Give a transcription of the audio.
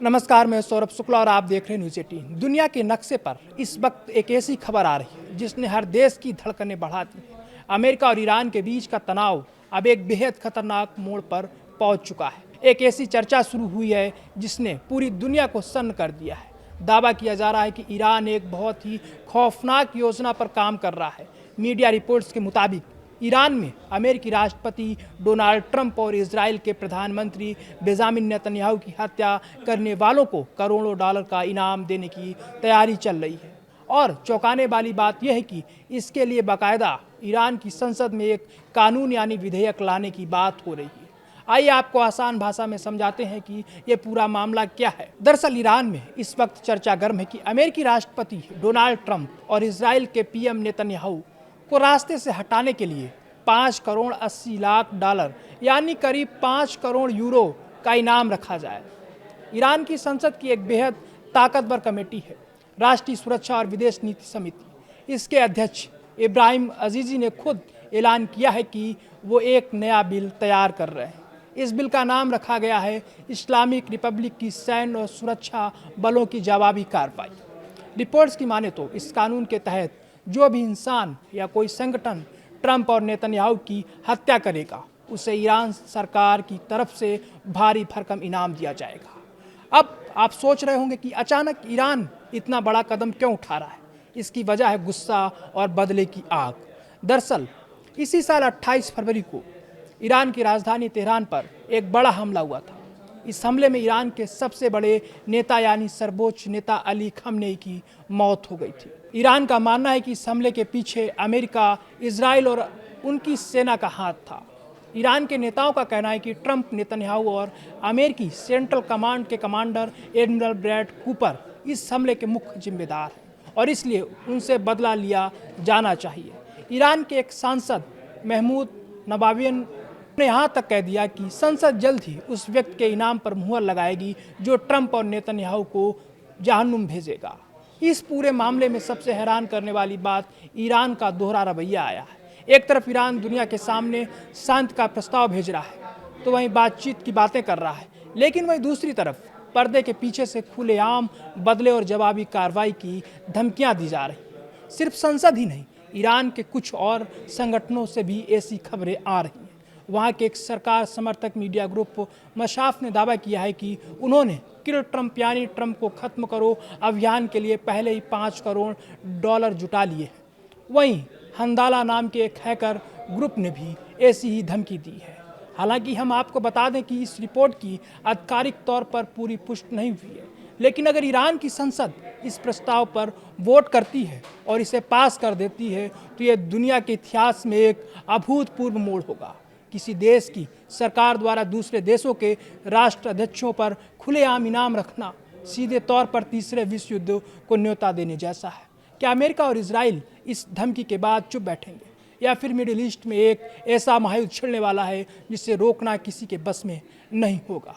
नमस्कार, मैं सौरभ शुक्ला और आप देख रहे हैं न्यूज़ 18। दुनिया के नक्शे पर इस वक्त एक ऐसी खबर आ रही है जिसने हर देश की धड़कनें बढ़ा दी हैं। अमेरिका और ईरान के बीच का तनाव अब एक बेहद खतरनाक मोड़ पर पहुंच चुका है। एक ऐसी चर्चा शुरू हुई है जिसने पूरी दुनिया को सन्न कर दिया है। दावा किया जा रहा है कि ईरान एक बहुत ही खौफनाक योजना पर काम कर रहा है। मीडिया रिपोर्ट्स के मुताबिक ईरान में अमेरिकी राष्ट्रपति डोनाल्ड ट्रंप और इजराइल के प्रधानमंत्री बेंजामिन नेतन्याहू की हत्या करने वालों को करोड़ों डॉलर का इनाम देने की तैयारी चल रही है। और चौंकाने वाली बात यह है कि इसके लिए बाकायदा ईरान की संसद में एक कानून यानी विधेयक लाने की बात हो रही है। आइए आपको आसान भाषा में समझाते हैं कि ये पूरा मामला क्या है। दरअसल ईरान में इस वक्त चर्चा गर्म है कि अमेरिकी राष्ट्रपति डोनाल्ड ट्रंप और इजराइल के पीएम नेतन्याहू को रास्ते से हटाने के लिए 5 करोड़ 80 लाख डॉलर यानी करीब 5 करोड़ यूरो का इनाम रखा जाए। ईरान की संसद की एक बेहद ताकतवर कमेटी है, राष्ट्रीय सुरक्षा और विदेश नीति समिति। इसके अध्यक्ष इब्राहिम अजीजी ने खुद ऐलान किया है कि वो एक नया बिल तैयार कर रहे हैं। इस बिल का नाम रखा गया है इस्लामिक रिपब्लिक की सैन्य और सुरक्षा बलों की जवाबी कार्रवाई। रिपोर्ट्स की माने तो इस कानून के तहत जो भी इंसान या कोई संगठन ट्रंप और नेतन्याहू की हत्या करेगा उसे ईरान सरकार की तरफ से भारी भरकम इनाम दिया जाएगा। अब आप सोच रहे होंगे कि अचानक ईरान इतना बड़ा कदम क्यों उठा रहा है। इसकी वजह है गुस्सा और बदले की आग। दरअसल इसी साल 28 फरवरी को ईरान की राजधानी तेहरान पर एक बड़ा हमला हुआ था। इस हमले में ईरान के सबसे बड़े नेता यानी सर्वोच्च नेता अली खमेनी की मौत हो गई थी। ईरान का मानना है कि इस हमले के पीछे अमेरिका, इजराइल और उनकी सेना का हाथ था। ईरान के नेताओं का कहना है कि ट्रंप, नेतन्याहू और अमेरिकी सेंट्रल कमांड के कमांडर एडमिरल ब्रैड कूपर इस हमले के मुख्य जिम्मेदार हैं और इसलिए उनसे बदला लिया जाना चाहिए। ईरान के एक सांसद महमूद नवावियन ने यहाँ तक कह दिया कि संसद जल्द ही उस व्यक्ति के इनाम पर मुहर लगाएगी जो ट्रंप और नेतन्याहू को जहन्नुम भेजेगा। इस पूरे मामले में सबसे हैरान करने वाली बात ईरान का दोहरा रवैया आया है। एक तरफ ईरान दुनिया के सामने शांति का प्रस्ताव भेज रहा है तो वहीं बातचीत की बातें कर रहा है, लेकिन वहीं दूसरी तरफ पर्दे के पीछे से खुलेआम बदले और जवाबी कार्रवाई की धमकियां दी जा रही। सिर्फ संसद ही नहीं, ईरान के कुछ और संगठनों से भी ऐसी खबरें आ रही हैं। वहाँ के एक सरकार समर्थक मीडिया ग्रुप मशाफ ने दावा किया है कि उन्होंने किल ट्रंप यानी ट्रंप को खत्म करो अभियान के लिए पहले ही 5 करोड़ डॉलर जुटा लिए हैं। वहीं हंदाला नाम के एक हैकर ग्रुप ने भी ऐसी ही धमकी दी है। हालांकि हम आपको बता दें कि इस रिपोर्ट की आधिकारिक तौर पर पूरी पुष्टि नहीं हुई है, लेकिन अगर ईरान की संसद इस प्रस्ताव पर वोट करती है और इसे पास कर देती है तो यह दुनिया के इतिहास में एक अभूतपूर्व मोड़ होगा। किसी देश की सरकार द्वारा दूसरे देशों के राष्ट्राध्यक्षों पर खुलेआम इनाम रखना सीधे तौर पर तीसरे विश्व युद्ध को न्योता देने जैसा है। क्या अमेरिका और इजराइल इस धमकी के बाद चुप बैठेंगे या फिर मिडिल ईस्ट में एक ऐसा महायुद्ध छिड़ने वाला है जिसे रोकना किसी के बस में नहीं होगा।